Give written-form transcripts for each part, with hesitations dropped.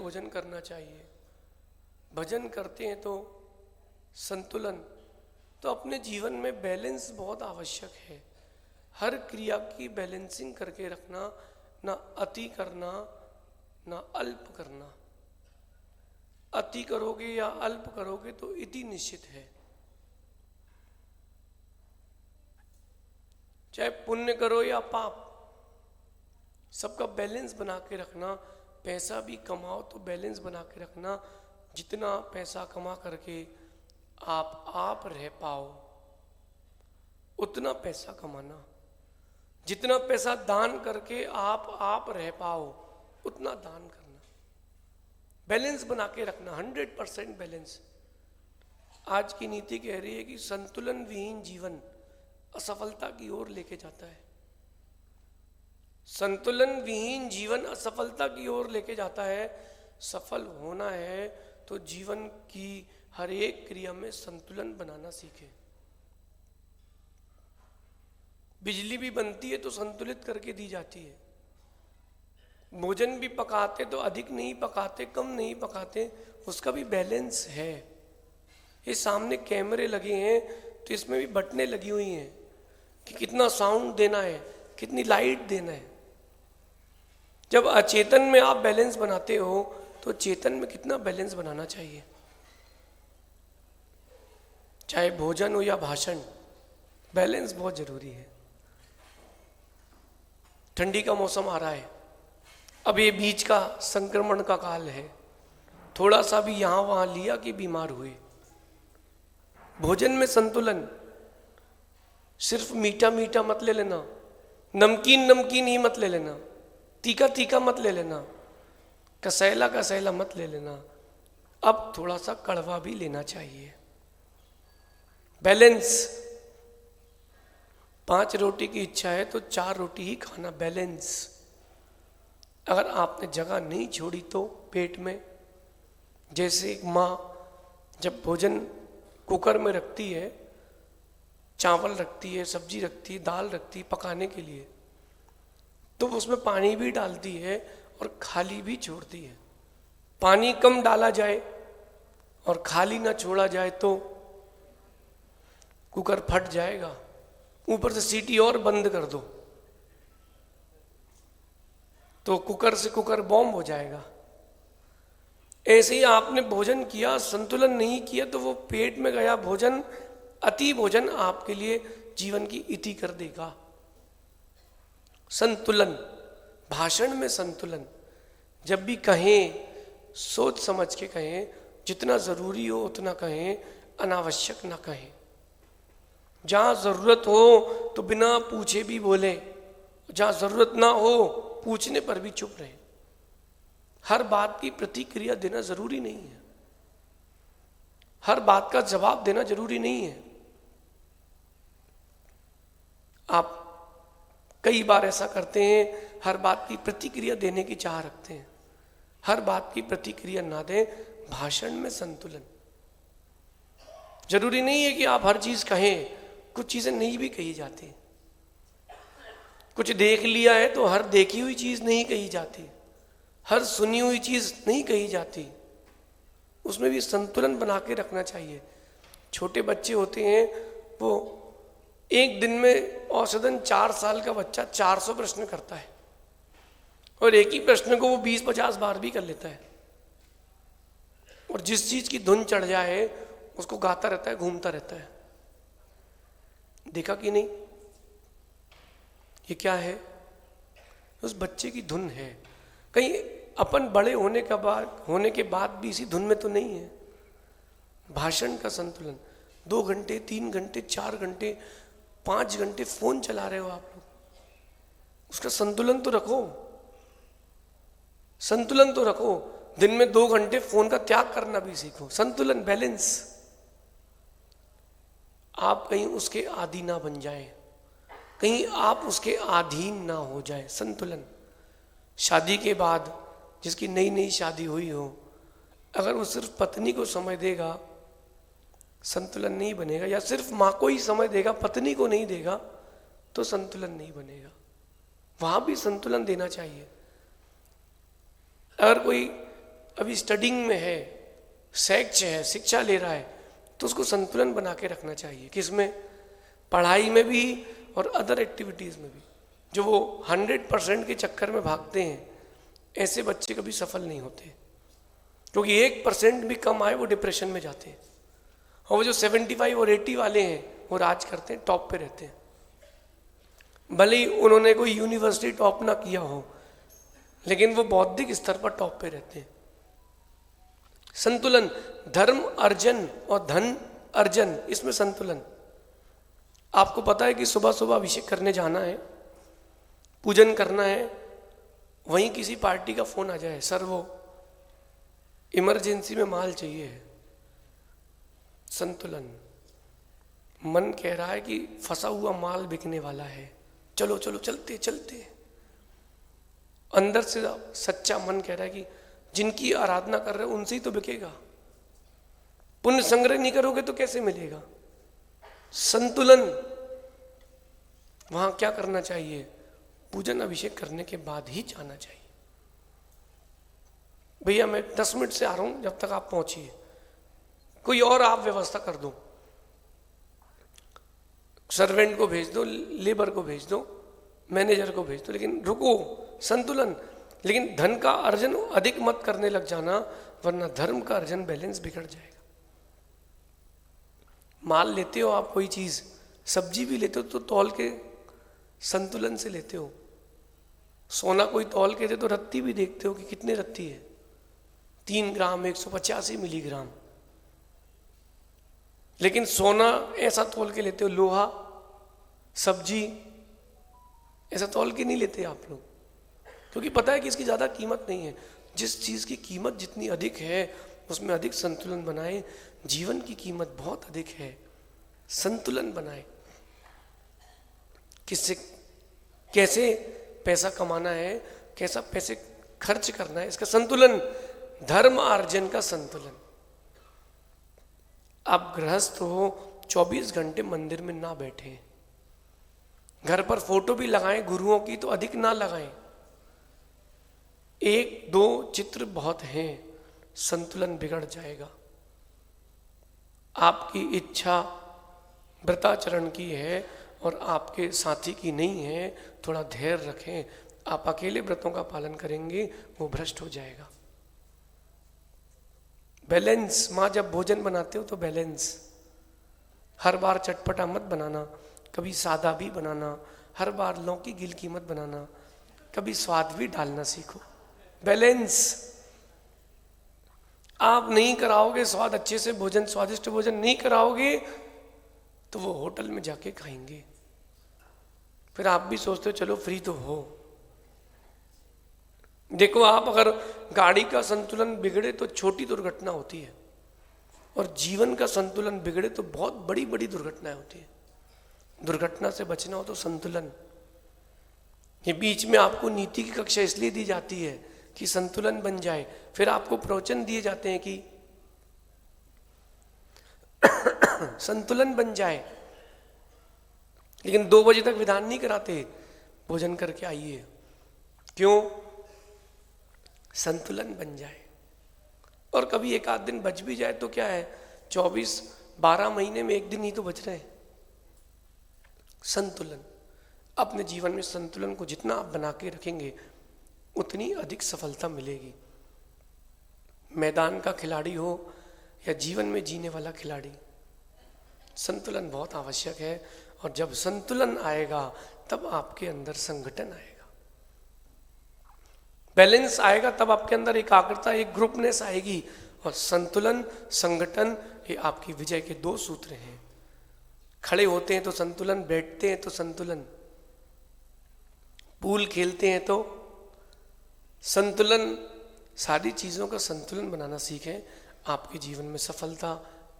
भोजन करना चाहिए। भजन करते हैं तो संतुलन, तो अपने जीवन में बैलेंस बहुत आवश्यक है। हर क्रिया की बैलेंसिंग करके रखना, ना अति करना ना अल्प करना। अति करोगे या अल्प करोगे तो इति निश्चित है। चाहे पुण्य करो या पाप, सबका बैलेंस बना के रखना। पैसा भी कमाओ तो बैलेंस बना के रखना। जितना पैसा कमा करके आप रह पाओ उतना पैसा कमाना। जितना पैसा दान करके आप रह पाओ उतना दान करना। बैलेंस बना के रखना, 100% बैलेंस। आज की नीति कह रही है कि संतुलन विहीन जीवन असफलता की ओर लेके जाता है। संतुलन विहीन जीवन असफलता की ओर लेके जाता है। सफल होना है तो जीवन की हर एक क्रिया में संतुलन बनाना सीखे। बिजली भी बनती है तो संतुलित करके दी जाती है। भोजन भी पकाते तो अधिक नहीं पकाते, कम नहीं पकाते, उसका भी बैलेंस है। ये सामने कैमरे लगे हैं तो इसमें भी बटनें लगी हुई हैं कि कितना साउंड देना है, कितनी लाइट देना है। जब अचेतन में आप बैलेंस बनाते हो तो चेतन में कितना बैलेंस बनाना चाहिए। चाहे भोजन हो या भाषण, बैलेंस बहुत जरूरी है। ठंडी का मौसम आ रहा है, अब ये बीच का संक्रमण का काल है। थोड़ा सा भी यहां वहां लिया कि बीमार हुए। भोजन में संतुलन, सिर्फ मीठा मीठा मत ले लेना, नमकीन नमकीन ही मत ले लेना, तीखा तीखा मत ले लेना, कसैला कसैला मत ले लेना। अब थोड़ा सा कड़वा भी लेना चाहिए। बैलेंस। 5 रोटी की इच्छा है तो 4 रोटी ही खाना, बैलेंस। अगर आपने जगह नहीं छोड़ी तो पेट में, जैसे एक माँ जब भोजन कुकर में रखती है, चावल रखती है, सब्जी रखती है, दाल रखती है पकाने के लिए, तो उसमें पानी भी डालती है और खाली भी छोड़ती है। पानी कम डाला जाए और खाली ना छोड़ा जाए तो कुकर फट जाएगा। ऊपर से सीटी और बंद कर दो तो कुकर से कुकर बॉम्ब हो जाएगा। ऐसे ही आपने भोजन किया, संतुलन नहीं किया तो वो पेट में गया भोजन, अति भोजन आपके लिए जीवन की इति कर देगा। संतुलन, भाषण में संतुलन। जब भी कहें सोच समझ के कहें, जितना जरूरी हो उतना कहें, अनावश्यक ना कहें। जहां जरूरत हो तो बिना पूछे भी बोले, जहां जरूरत ना हो पूछने पर भी चुप रहे। हर बात की प्रतिक्रिया देना जरूरी नहीं है, हर बात का जवाब देना जरूरी नहीं है। आप कई बार ऐसा करते हैं, हर बात की प्रतिक्रिया देने की चाह रखते हैं, हर बात की प्रतिक्रिया ना दें। भाषण में संतुलन। जरूरी नहीं है कि आप हर चीज कहें, कुछ चीजें नहीं भी कही जाती। कुछ देख लिया है तो हर देखी हुई चीज नहीं कही जाती, हर सुनी हुई चीज नहीं कही जाती। उसमें भी संतुलन बना के रखना चाहिए। छोटे बच्चे होते हैं, वो एक दिन में औसतन 4 साल का बच्चा 400 प्रश्न करता है और एक ही प्रश्न को वो 20-50 बार भी कर लेता है। और जिस चीज की धुन चढ़ जाए उसको गाता रहता है, घूमता रहता है। देखा कि नहीं, ये क्या है? उस बच्चे की धुन है। कहीं अपन बड़े होने के बाद भी इसी धुन में तो नहीं है। भाषण का संतुलन। 2 घंटे 3 घंटे 4 घंटे 5 घंटे फोन चला रहे हो आप लोग, उसका संतुलन तो रखो, संतुलन तो रखो। दिन में 2 घंटे फोन का त्याग करना भी सीखो। संतुलन, बैलेंस। आप कहीं उसके आदी ना बन जाए, कहीं आप उसके अधीन ना हो जाए। संतुलन। शादी के बाद जिसकी नई नई शादी हुई हो, अगर वो सिर्फ पत्नी को समय देगा, संतुलन नहीं बनेगा। या सिर्फ माँ को ही समय देगा, पत्नी को नहीं देगा, तो संतुलन नहीं बनेगा। वहां भी संतुलन देना चाहिए। अगर कोई अभी स्टडिंग में है, शैक्ष है, शिक्षा ले रहा है, तो उसको संतुलन बना के रखना चाहिए। किसमें? पढ़ाई में भी और अदर एक्टिविटीज़ में भी। जो वो 100% के चक्कर में भागते हैं, ऐसे बच्चे कभी सफल नहीं होते, क्योंकि 1% भी कम आए वो डिप्रेशन में जाते हैं। और वो जो 75 और 80 वाले हैं वो राज करते हैं, टॉप पे रहते हैं, भले ही उन्होंने कोई यूनिवर्सिटी टॉप ना किया हो, लेकिन वो बौद्धिक स्तर पर टॉप पे रहते हैं। संतुलन, धर्म अर्जन और धन अर्जन, इसमें संतुलन। आपको पता है कि सुबह सुबह अभिषेक करने जाना है, पूजन करना है, वहीं किसी पार्टी का फोन आ जाए, सर वो इमरजेंसी में माल चाहिए है। संतुलन, मन कह रहा है कि फंसा हुआ माल बिकने वाला है, चलो चलो चलते चलते। अंदर से सच्चा मन कह रहा है कि जिनकी आराधना कर रहे हो उनसे ही तो बिकेगा, पुण्य संग्रह नहीं करोगे तो कैसे मिलेगा। संतुलन, वहां क्या करना चाहिए? पूजन अभिषेक करने के बाद ही जाना चाहिए। भैया मैं 10 मिनट से आ रहा हूं, जब तक आप पहुंचिए, कोई और आप व्यवस्था कर दो, सर्वेंट को भेज दो, लेबर को भेज दो, मैनेजर को भेज दो, लेकिन रुको। संतुलन। लेकिन धन का अर्जन अधिक मत करने लग जाना, वरना धर्म का अर्जन बैलेंस बिगड़ जाएगा। माल लेते हो आप, कोई चीज, सब्जी भी लेते हो तो तौल के संतुलन से लेते हो। सोना कोई तौल के दे तो रत्ती भी देखते हो कि कितने रत्ती है, 3 ग्राम 185 मिलीग्राम। लेकिन सोना ऐसा तौल के लेते हो, लोहा, सब्जी ऐसा तौल के नहीं लेते आप लोग, क्योंकि पता है कि इसकी ज्यादा कीमत नहीं है। जिस चीज की कीमत जितनी अधिक है उसमें अधिक संतुलन बनाए। जीवन की कीमत बहुत अधिक है, संतुलन बनाए। किससे कैसे पैसा कमाना है, कैसा पैसे खर्च करना है, इसका संतुलन। धर्म अर्जन का संतुलन। आप गृहस्थ हो, 24 घंटे मंदिर में ना बैठे, घर पर फोटो भी लगाएं गुरुओं की तो अधिक ना लगाएं, 1-2 चित्र बहुत हैं, संतुलन बिगड़ जाएगा। आपकी इच्छा व्रताचरण की है और आपके साथी की नहीं है, थोड़ा धैर्य रखें। आप अकेले व्रतों का पालन करेंगे, वो भ्रष्ट हो जाएगा। बैलेंस। माँ जब भोजन बनाते हो तो बैलेंस, हर बार चटपटा मत बनाना, कभी सादा भी बनाना, हर बार लौकी गिल की मत बनाना, कभी स्वाद भी डालना सीखो। बैलेंस। आप नहीं कराओगे स्वाद अच्छे से, भोजन स्वादिष्ट भोजन नहीं कराओगे तो वो होटल में जाके खाएंगे, फिर आप भी सोचते हो चलो फ्री तो हो। देखो, आप अगर गाड़ी का संतुलन बिगड़े तो छोटी दुर्घटना होती है, और जीवन का संतुलन बिगड़े तो बहुत बड़ी बड़ी दुर्घटनाएं होती है। दुर्घटना से बचना हो तो संतुलन। ये बीच में आपको नीति की कक्षा इसलिए दी जाती है कि संतुलन बन जाए। फिर आपको प्रवचन दिए जाते हैं कि संतुलन बन जाए, लेकिन 2 बजे तक विधान नहीं कराते, भोजन करके आइए। क्यों? संतुलन बन जाए। और कभी एक आध दिन बच भी जाए तो क्या है, 12 महीने में 1 दिन ही तो बच रहे हैं। संतुलन। अपने जीवन में संतुलन को जितना आप बना के रखेंगे उतनी अधिक सफलता मिलेगी। मैदान का खिलाड़ी हो या जीवन में जीने वाला खिलाड़ी, संतुलन बहुत आवश्यक है। और जब संतुलन आएगा तब आपके अंदर संगठन आएगा, बैलेंस आएगा, तब आपके अंदर एकाग्रता, एक ग्रुपनेस आएगी। और संतुलन, संगठन, ये आपकी विजय के 2 सूत्र हैं। खड़े होते हैं तो संतुलन, बैठते हैं तो संतुलन, पूल खेलते हैं तो संतुलन। सारी चीजों का संतुलन बनाना सीखें, आपके जीवन में सफलता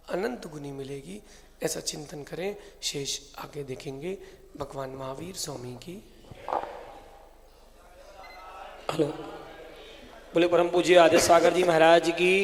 अनंत गुनी मिलेगी। ऐसा चिंतन करें। शेष आगे देखेंगे। भगवान महावीर स्वामी की। हेलो, बोले परम पूज्य आदित्य सागर जी महाराज की।